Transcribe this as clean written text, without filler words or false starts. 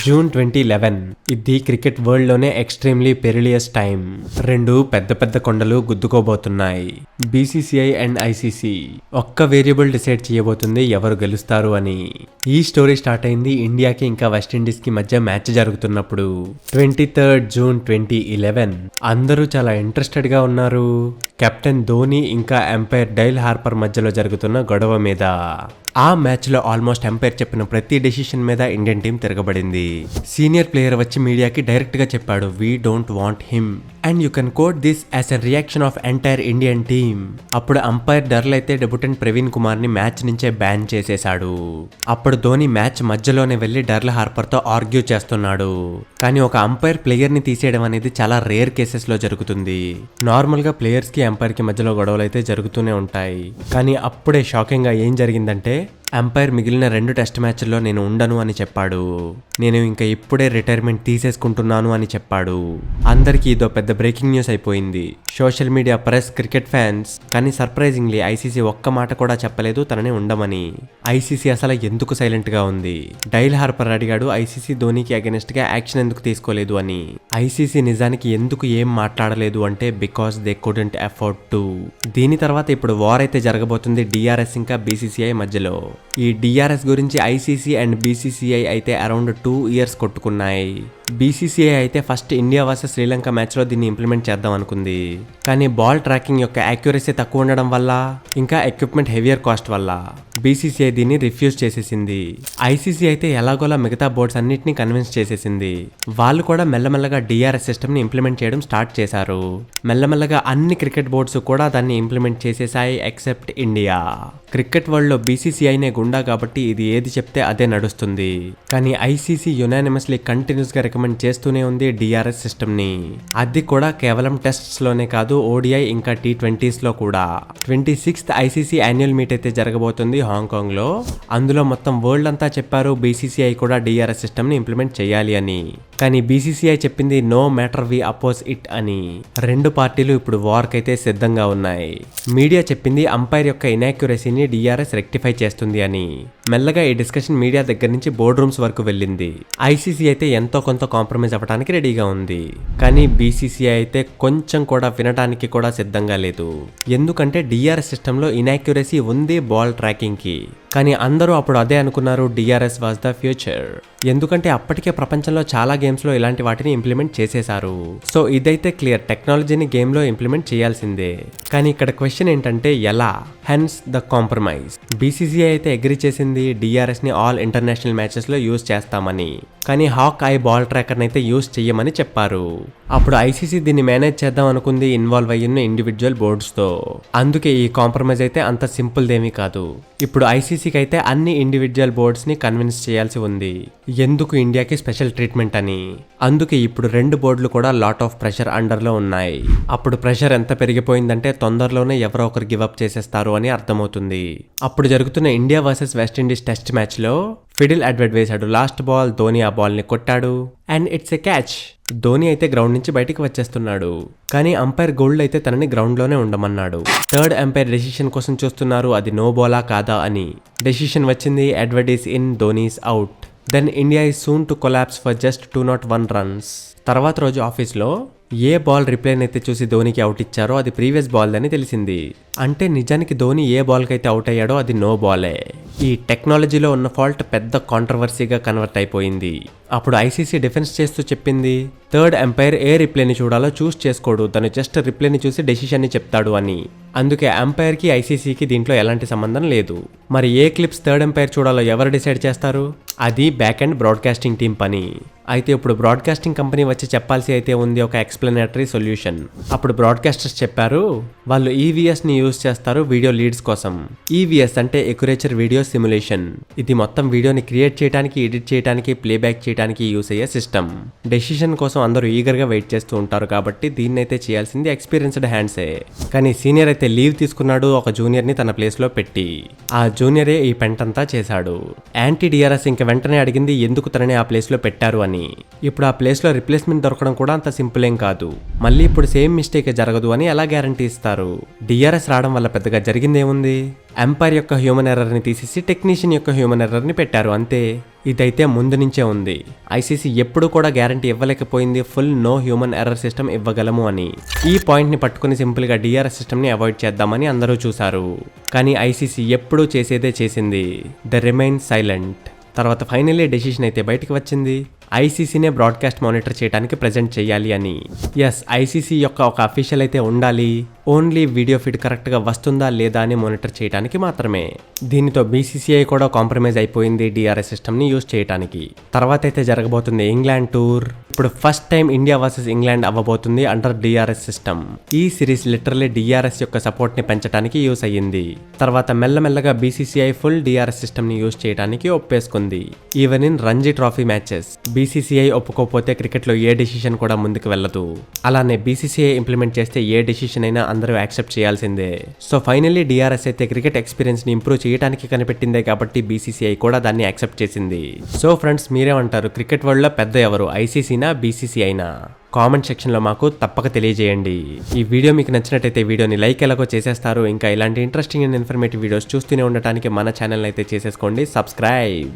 June 2011 ఇది cricket world లోనే extremely పెరిలియస్ time. రెండు పెద్ద పెద్ద కొండలు గుద్దుకోబోతున్నాయి. బీసీసీఐ అండ్ ఐసీసీ ఒక్క వేరియబుల్ డిసైడ్ చేయబోతుంది ఎవరు గెలుస్తారు అని. ఈ స్టోరీ స్టార్ట్ అయింది ఇండియాకి ఇంకా వెస్టిండీస్ కి మధ్య మ్యాచ్ జరుగుతున్నప్పుడు 23rd జూన్ 2011. అందరూ చాలా ఇంట్రెస్టెడ్ గా ఉన్నారు కెప్టెన్ ధోని ఇంకా ఎంపైర్ డైల్ హార్పర్ మధ్యలో జరుగుతున్న గొడవ మీద. ఆ మ్యాచ్ లో ఆల్మోస్ట్ ఎంపైర్ చెప్పిన ప్రతి డెసిషన్ మీద ఇండియన్ టీం తిరగబడింది. సీనియర్ ప్లేయర్ వచ్చి మీడియాకి డైరెక్ట్ గా చెప్పాడు, we don't want him and you can coat this as a reaction of entire Indian team. అప్పుడు అంపైర్ డర్ల్ అయితే డెబ్యూటెంట్ ప్రవీణ్ కుమార్ ని మ్యాచ్ నుంచే బ్యాన్ చేసేశాడు. అప్పుడు ధోని మ్యాచ్ మధ్యలోనే వెళ్లి డర్ల్ హార్పర్ తో ఆర్గ్యూ చేస్తున్నాడు. కానీ ఒక అంపైర్ ప్లేయర్ ని తీసేయడం అనేది చాలా రేర్ కేసెస్ లో జరుగుతుంది. నార్మల్ గా ప్లేయర్స్ కి అంపైర్ కి మధ్యలో గొడవలు అయితే జరుగుతూనే ఉంటాయి. కానీ అప్పుడే షాకింగ్ గా ఏం జరిగిందంటే అంపైర్ మిగిలిన 2 టెస్ట్ మ్యాచ్ల్లో నేను ఉండను అని చెప్పాడు. నేను ఇంకా ఇప్పుడే రిటైర్మెంట్ తీసేసుకుంటున్నాను అని చెప్పాడు. అందరికీ ఇదో పెద్ద బ్రేకింగ్ న్యూస్ అయిపోయింది. Social media, press, cricket fans. కానీ సర్ప్రైజింగ్లీ ఐసీసీ ఒక్క మాట కూడా చెప్పలేదు తనని ఉండమని. ఐసీసీ అసలు ఎందుకు సైలెంట్ గా ఉంది? డైల్ హార్పర్ అడిగాడు ఐసీసీ ధోనికి అగెనిస్ట్ గా యాక్షన్ ఎందుకు తీసుకోలేదు అని. ఐసీసీ నిజానికి ఎందుకు ఏం మాట్లాడలేదు అంటే because they couldn't afford to. దీని తర్వాత ఇప్పుడు వార్ అయితే జరగబోతుంది డిఆర్ఎస్ ఇంకా బీసీసీఐ మధ్యలో. ఈ డిఆర్ఎస్ గురించి ఐసీసీ అండ్ బీసీసీఐ అయితే అరౌండ్ 2 years కొట్టుకున్నాయి. బీసీసీఐ అయితే first India versus Sri Lanka match లో దీన్ని ఇంప్లిమెంట్ చేద్దాం అనుకుంది. కానీ బాల్ ట్రాకింగ్ యొక్క యాక్యురసీ తక్కువ ఉండడం వల్ల ఇంకా ఎక్విప్మెంట్ హెవియర్ కాస్ట్ వల్ల బీసీసీఐ దీన్ని రిఫ్యూజ్ చేసేసింది. ఐసీసీ అయితే ఎలాగోలా మిగతా బోర్డ్స్ అన్నిటిని కన్విన్స్ చేసేసింది. వాళ్ళు కూడా మెల్లమెల్లగా డిఆర్ఎస్ సిస్టమ్ ని ఇంప్లిమెంట్ చేయడం స్టార్ట్ చేశారు. మెల్లమెల్లగా అన్ని క్రికెట్ బోర్డ్స్ కూడా దాన్ని ఇంప్లిమెంట్ చేసేసాయి ఎక్సెప్ట్ ఇండియా. క్రికెట్ వరల్డ్ లో బీసీసీఐనే గుండా కాబట్టి ఇది ఏది చెప్తే అదే నడుస్తుంది. కానీ ఐసీసీ యునానిమస్లీ కంటిన్యూస్ గా రికమెండ్ చేస్తూనే ఉంది డిఆర్ఎస్ సిస్టమ్ ని. అది కూడా కేవలం టెస్ట్స్ లోనే కాదు, ఓడిఐ ఇంకా T20s లో కూడా. 26th ఐసీసీ యాన్యువల్ మీట్ అయితే జరగబోతుంది హాంకాంగ్ లో. అందులో మొత్తం వరల్డ్ అంతా చెప్పారు బీసీసీఐ కూడా డిఆర్ఎస్ సిస్టమ్ ని ఇంప్లిమెంట్ చేయాలి అని. కానీ బీసీసీఐ చెప్పింది no matter we oppose it అని. రెండు పార్టీలు ఇప్పుడు వార్ కైతే సిద్ధంగా ఉన్నాయి. మీడియా చెప్పింది అంపైర్ యొక్క ఇనాక్యురసీని డిఆర్ఎస్ రెక్టిఫై చేస్తుంది అని. మెల్లగా ఈ డిస్కషన్ మీడియా దగ్గర నుంచి బోర్డ్ రూమ్స్ వరకు వెళ్ళింది. ఐసీసీ అయితే ఎంతో కొంత కాంప్రమైజ్ అవ్వడానికి రెడీగా ఉంది. కానీ బీసీసీఐ అయితే కొంచెం కూడా వినడానికి కూడా సిద్ధంగా లేదు. ఎందుకంటే డిఆర్ఎస్ సిస్టమ్ లో ఇనాక్యురసీ ఉంది బాల్ ట్రాకింగ్ కి. కానీ అందరూ అప్పుడు అదే అనుకున్నారు, డిఆర్ఎస్ వాజ్ ద ఫ్యూచర్. ఎందుకంటే అప్పటికే ప్రపంచంలో చాలా గేమ్స్ లో ఇలాంటి వాటిని ఇంప్లిమెంట్ చేసేశారు. సో ఇదైతే క్లియర్, టెక్నాలజీని గేమ్ లో ఇంప్లిమెంట్ చేయాల్సిందే. కానీ ఇక్కడ క్వశ్చన్ ఏంటంటే ఎలా? Hence the compromise. బీసీసీఐ అయితే అగ్రీ చేసింది డిఆర్ఎస్ ని ఆల్ ఇంటర్నేషనల్ మ్యాచెస్ లో యూజ్ చేస్తామని. కానీ హాక్ ఐ బాల్ ట్రాకర్ అయితే యూజ్ చెయ్యమని చెప్పారు. అప్పుడు ఐసీసీ దీన్ని మేనేజ్ చేద్దాం అనుకుంది ఇన్వాల్వ్ అయ్యున్న ఇండివిజువల్ బోర్డ్స్ తో. అందుకే ఈ కాంప్రమైజ్ అయితే అంత సింపుల్ దేమీ కాదు. ఇప్పుడు ఐసీసీకి అయితే అన్ని ఇండివిజువల్ బోర్డ్స్ ని కన్విన్స్ చేయాల్సి ఉంది ఎందుకు ఇండియాకి స్పెషల్ ట్రీట్మెంట్ అని. అందుకే ఇప్పుడు 2 బోర్డులు కూడా లాట్ ఆఫ్ ప్రెషర్ అండర్ లో ఉన్నాయి. అప్పుడు ప్రెషర్ ఎంత పెరిగిపోయిందంటే తొందరలోనే ఎవరో ఒకరు గివ్ అప్ చేసేస్తారు అని అర్థమవుతుంది. అప్పుడు జరుగుతున్న India versus West Indies test match లో ఫిడిల్ ఎడ్వర్డ్ వేశాడు లాస్ట్ బాల్. ధోని ఆ బాల్ ని కొట్టాడు and it's a catch. Dhoni అయితే గ్రౌండ్ నుంచి బయటికి వచ్చేస్తున్నాడు. కానీ అంపైర్ గోల్డ్ అయితే తనని గ్రౌండ్ లోనే ఉండమన్నాడు. థర్డ్ అంపైర్ డెసిషన్ కోసం చూస్తున్నారు, అది నో బాలా కాదా అని. డెసిషన్ వచ్చింది, Edward is in, Dhoni is out. Then India is soon to collapse for just 201 runs. తర్వాత రోజు ఆఫీస్లో ఏ బాల్ రిప్లైన్ అయితే చూసి ధోనికి అవుట్ ఇచ్చారో అది ప్రీవియస్ బాల్ అని తెలిసింది. అంటే నిజానికి ధోని ఏ బాల్ కైతే అవుట్ అయ్యాడో అది నో బాలే. ఈ టెక్నాలజీలో ఉన్న ఫాల్ట్ పెద్ద కాంట్రవర్సీగా కన్వర్ట్ అయిపోయింది. అప్పుడు ఐసీసీ డిఫెన్స్ చేస్తూ చెప్పింది, థర్డ్ అంపైర్ ఏ రిప్లైని చూడాలో చూస్ చేసుకోడు, తను జస్ట్ రిప్లైని చూసి డెసిషన్ ని చెప్తాడు అని. అందుకే అంపైర్ కి ఐసీసీకి దీంట్లో ఎలాంటి సంబంధం లేదు. మరి ఏ క్లిప్స్ థర్డ్ అంపైర్ చూడాలో ఎవరు డిసైడ్ చేస్తారు? అది బ్యాక్ అండ్ బ్రాడ్కాస్టింగ్ టీం పని. అయితే ఇప్పుడు బ్రాడ్కాస్టింగ్ కంపెనీ వచ్చి చెప్పాల్సి అయితే ఉంది ఒక ఎక్స్ప్లెనేటరీ సొల్యూషన్. అప్పుడు బ్రాడ్కాస్టర్స్ చెప్పారు వాళ్ళు ఈవీఎస్ ని యూజ్ చేస్తారు వీడియో లీడ్స్ కోసం. ఈవీఎస్ అంటే ఎక్యురేచర్ వీడియో సిమ్యులేషన్. ఇది మొత్తం వీడియోని క్రియేట్ చేయడానికి, ఎడిట్ చేయడానికి, ప్లేబ్యాక్ చేయడానికి యూస్ అయ్యే సిస్టమ్. డెసిషన్ కోసం అందరూ ఈగర్ గా వెయిట్ చేస్తూ ఉంటారు కాబట్టి దీన్నైతే చేయాల్సింది ఎక్స్పీరియన్స్డ్ హ్యాండ్సే. కానీ సీనియర్ అయితే లీవ్ తీసుకున్నాడు ఒక జూనియర్ ని తన ప్లేస్ లో పెట్టి. ఆ జూనియరే ఈ పెంటంతా చేశాడు. యాంటీ డిఆర్ఎస్ ఇంక వెంటనే అడిగింది ఎందుకు తనని ఆ ప్లేస్ లో పెట్టారు అని. ఇప్పుడు ఆ ప్లేస్ లో రిప్లేస్మెంట్ దొరకడం కూడా అంత సింపుల్ ఏం కాదు. మళ్ళీ ఇప్పుడు సేమ్ మిస్టేక్ జరగదు అని ఎలా గ్యారంటీ ఇస్తారు? డిఆర్ఎస్ రావడం వల్ల పెద్దగా జరిగిందేముంది? ఎంపైర్ యొక్క హ్యూమన్ ఎర్రర్ని తీసేసి టెక్నీషియన్ యొక్క హ్యూమన్ ఎర్రర్ని పెట్టారు అంతే. ఇదైతే ముందు నుంచే ఉంది. ఐసీసీ ఎప్పుడు కూడా గ్యారంటీ ఇవ్వలేకపోయింది full no human error system ఇవ్వగలము అని. ఈ పాయింట్ని పట్టుకుని సింపుల్గా డిఆర్ఎస్ సిస్టమ్ని అవాయిడ్ చేద్దామని అందరూ చూశారు. కానీ ఐసీసీ ఎప్పుడూ చేసేదే చేసింది. The remain silent. తర్వాత ఫైనల్లీ డెసిషన్ అయితే బయటకు వచ్చింది. ఐసీసీనే బ్రాడ్కాస్ట్ మానిటర్ చేయడానికి ప్రజెంట్ చేయాలి అని. ఎస్, ఐసీసీ యొక్క ఒక అఫీషియల్ అయితే ఉండాలి. ఓన్లీ వీడియో ఫీడ్ కరెక్ట్గా వస్తుందా లేదా అని మానిటర్ చేయడానికి మాత్రమే. దీనితో బీసీసీఐ కూడా కాంప్రమైజ్ అయిపోయింది డిఆర్ఎస్ సిస్టమ్ని యూజ్ చేయడానికి. తర్వాత అయితే జరగబోతుంది ఇంగ్లాండ్ టూర్. ఇప్పుడు first time India versus England అవ్వబోతుంది అండర్ డిఆర్ఎస్ సిస్టమ్. ఈ సిరీస్ లిటరల్లీ డిఆర్ఎస్ యొక్క సపోర్ట్ని పెంచడానికి యూస్ అయ్యింది. తర్వాత మెల్లమెల్లగా బీసీసీఐ ఫుల్ డిఆర్ఎస్ సిస్టమ్ని యూజ్ చేయడానికి ఒప్పేసుకుంది. Even in Ranji trophy matches BCCI ఒప్పుకోకపోతే క్రికెట్లో ఏ డెసిషన్ కూడా ముందుకు వెళ్ళదు. అలానే బీసీసీఐ ఇంప్లిమెంట్ చేస్తే ఏ డెసిషన్ అయినా అందరూ యాక్సెప్ట్ చేయాల్సిందే. సో ఫైనల్లీ డిఆర్ఎస్ అయితే క్రికెట్ ఎక్స్పీరియన్స్ ని ఇంప్రూవ్ చేయడానికి కనిపెట్టిందే కాబట్టి బీసీసీఐ కూడా దాన్ని యాక్సెప్ట్ చేసింది. సో ఫ్రెండ్స్, మీరేమంటారు? క్రికెట్ వరల్డ్ లో పెద్ద ఎవరు, ఐసీసీనా బీసీసీఐనా? కామెంట్ సెక్షన్లో మాకు తప్పక తెలియజేయండి. ఈ వీడియో మీకు నచ్చినట్టయితే వీడియోని లైక్ ఎలాగో చేసేస్తారు. ఇంకా ఇలాంటి ఇంట్రెస్టింగ్ అండ్ ఇన్ఫర్మేటివ్ వీడియోస్ చూస్తూనే ఉండటానికి మన ఛానల్ అయితే చేసేసుకోండి సబ్స్క్రైబ్.